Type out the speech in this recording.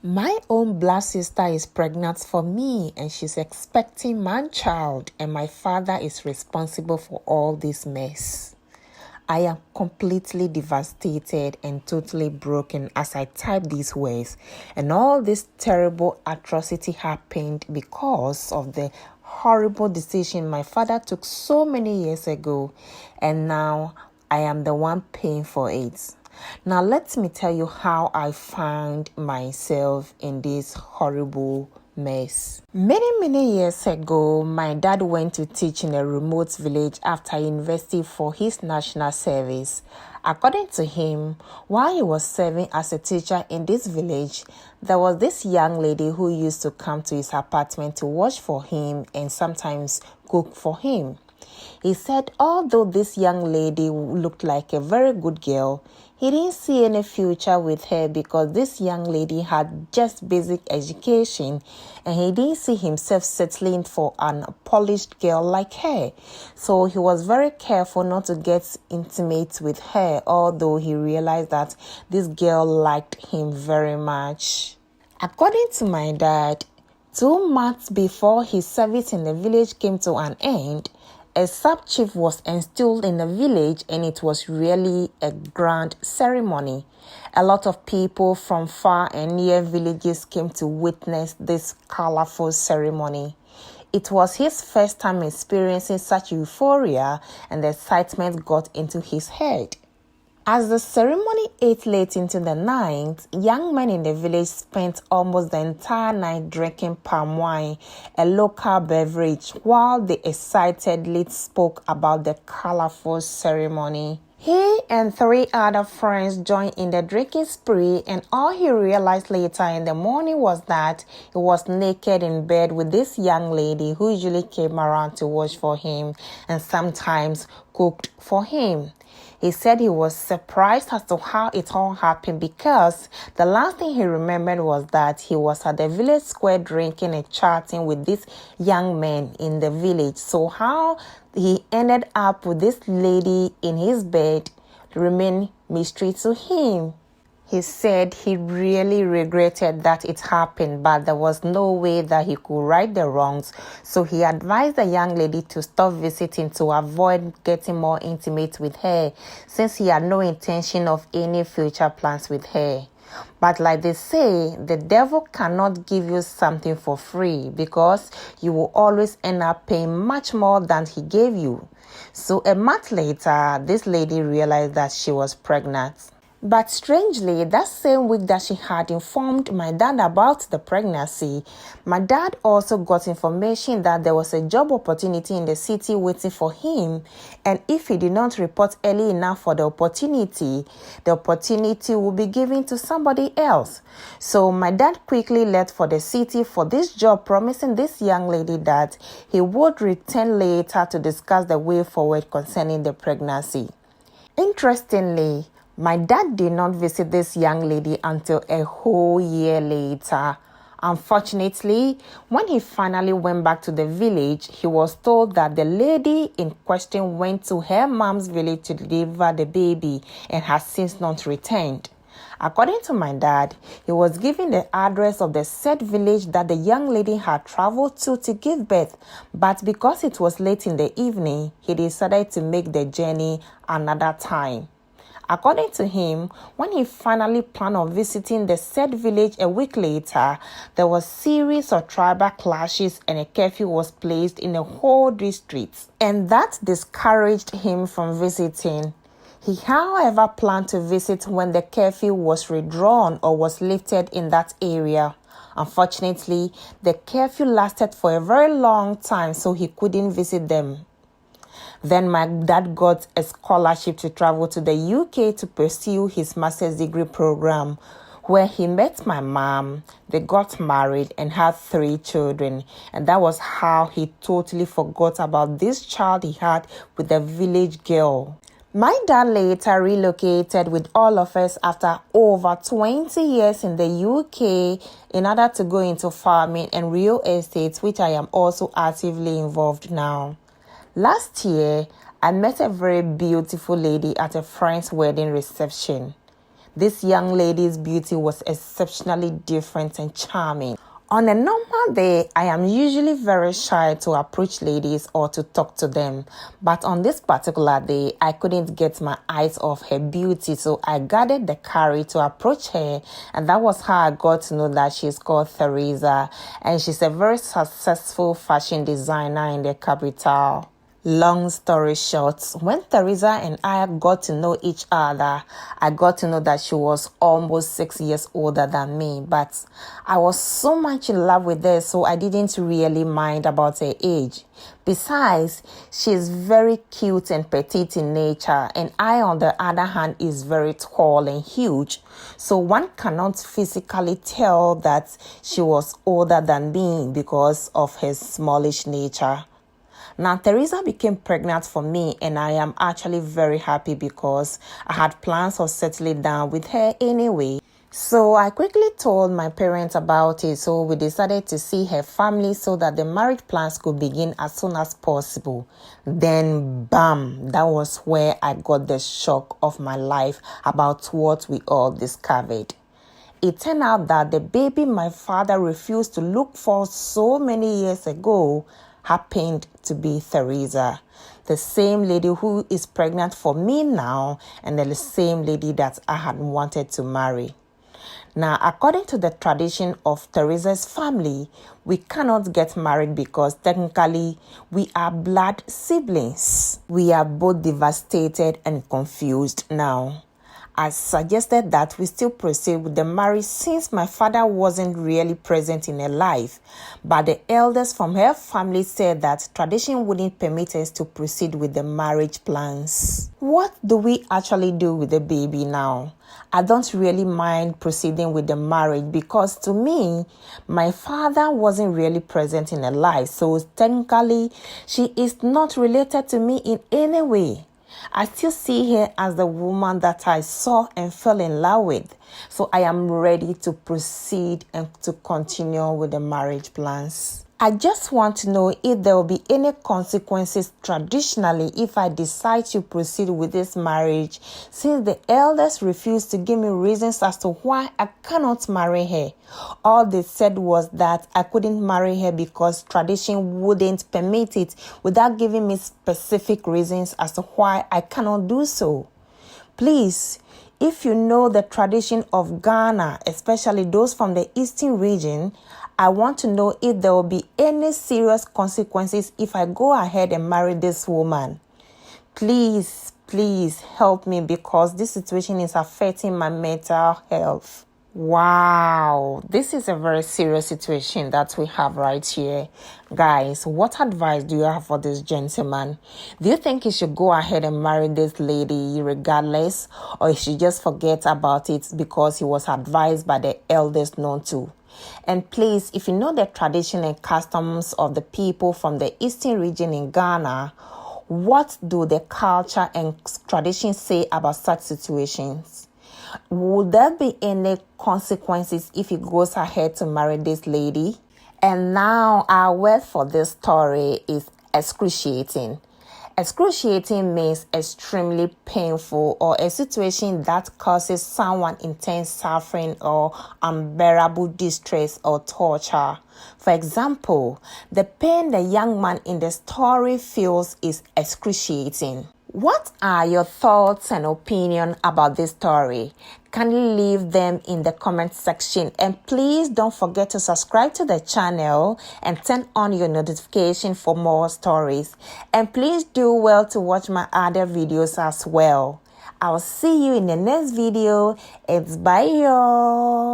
My own blood sister is pregnant for me and she's expecting man child, and my father is responsible for all this mess. I am completely devastated and totally broken as I type these words, and all this terrible atrocity happened because of the horrible decision my father took so many years ago, and now I am the one paying for it. Now, let me tell you how I found myself in this horrible mess. Many years ago, my dad went to teach in a remote village after university for his national service. According to him, while he was serving as a teacher in this village, there was this young lady who used to come to his apartment to watch for him and sometimes cook for him. He said although this young lady looked like a very good girl, he didn't see any future with her because this young lady had just basic education and he didn't see himself settling for an polished girl like her. So he was very careful not to get intimate with her, although he realized that this girl liked him very much. According to my dad, 2 months before his service in the village came to an end, a sub-chief was installed in the village and it was really a grand ceremony. A lot of people from far and near villages came to witness this colorful ceremony. It was his first time experiencing such euphoria and the excitement got into his head. As the ceremony ate late into the night, young men in the village spent almost the entire night drinking palm wine, a local beverage, while they excitedly spoke about the colorful ceremony. He and 3 other friends joined in the drinking spree, and all he realized later in the morning was that he was naked in bed with this young lady who usually came around to watch for him and sometimes cooked for him. He said he was surprised as to how it all happened because the last thing he remembered was that he was at the village square drinking and chatting with these young men in the village. So how he ended up with this lady in his bed remained mystery to him. He said he really regretted that it happened, but there was no way that he could right the wrongs. So he advised the young lady to stop visiting to avoid getting more intimate with her, since he had no intention of any future plans with her. But like they say, the devil cannot give you something for free because you will always end up paying much more than he gave you. So a month later, this lady realized that she was pregnant. But strangely, that same week that she had informed my dad about the pregnancy, my dad also got information that there was a job opportunity in the city waiting for him, and if he did not report early enough for the opportunity would be given to somebody else. So my dad quickly left for the city for this job, promising this young lady that he would return later to discuss the way forward concerning the pregnancy. Interestingly, my dad did not visit this young lady until a whole year later. Unfortunately, when he finally went back to the village, he was told that the lady in question went to her mom's village to deliver the baby and has since not returned. According to my dad, he was given the address of the said village that the young lady had traveled to give birth, but because it was late in the evening, he decided to make the journey another time. According to him, when he finally planned on visiting the said village a week later, there was a series of tribal clashes and a curfew was placed in the whole district, and that discouraged him from visiting. He, however, planned to visit when the curfew was withdrawn or was lifted in that area. Unfortunately, the curfew lasted for a very long time, so he couldn't visit them. Then my dad got a scholarship to travel to the UK to pursue his master's degree program, where he met my mom. They got married and had 3 children. And that was how he totally forgot about this child he had with the village girl. My dad later relocated with all of us after over 20 years in the UK in order to go into farming and real estate, which I am also actively involved now. Last year, I met a very beautiful lady at a friend's wedding reception. This young lady's beauty was exceptionally different and charming. On a normal day, I am usually very shy to approach ladies or to talk to them. But on this particular day, I couldn't get my eyes off her beauty, so I gathered the courage to approach her. And that was how I got to know that she's called Theresa. And she's a very successful fashion designer in the capital. Long story short, when Theresa and I got to know each other, I got to know that she was almost 6 years older than me, but I was so much in love with her, so I didn't really mind about her age. Besides, she's very cute and petite in nature, and I, on the other hand, is very tall and huge, so one cannot physically tell that she was older than me because of her smallish nature. Now, Theresa became pregnant for me, and I am actually very happy because I had plans of settling down with her anyway. So I quickly told my parents about it, so we decided to see her family so that the marriage plans could begin as soon as possible. Then, bam, that was where I got the shock of my life about what we all discovered. It turned out that the baby my father refused to look for so many years ago happened to be Theresa, the same lady who is pregnant for me now and the same lady that I had wanted to marry. Now, according to the tradition of Theresa's family, we cannot get married because technically we are blood siblings. We are both devastated and confused now. I suggested that we still proceed with the marriage since my father wasn't really present in her life, but the elders from her family said that tradition wouldn't permit us to proceed with the marriage plans. What do we actually do with the baby now? I don't really mind proceeding with the marriage because to me, my father wasn't really present in her life, so technically she is not related to me in any way. I still see her as the woman that I saw and fell in love with. So I am ready to proceed and to continue with the marriage plans. I just want to know if there will be any consequences traditionally if I decide to proceed with this marriage, since the elders refused to give me reasons as to why I cannot marry her. All they said was that I couldn't marry her because tradition wouldn't permit it without giving me specific reasons as to why I cannot do so. Please, if you know the tradition of Ghana, especially those from the eastern region, I want to know if there will be any serious consequences if I go ahead and marry this woman. Please help me because this situation is affecting my mental health. Wow, this is a very serious situation that we have right here. Guys, what advice do you have for this gentleman? Do you think he should go ahead and marry this lady regardless, or he should just forget about it because he was advised by the elders not to? And please, if you know the tradition and customs of the people from the eastern region in Ghana, what do the culture and tradition say about such situations? Would there be any consequences if he goes ahead to marry this lady? And now our word for this story is excruciating. Excruciating means extremely painful or a situation that causes someone intense suffering or unbearable distress or torture. For example, the pain the young man in the story feels is excruciating. What are your thoughts and opinion about this story? Can you leave them in the comment section? And please don't forget to subscribe to the channel and turn on your notification for more stories. And please do well to watch my other videos as well. I'll see you in the next video. It's bye y'all.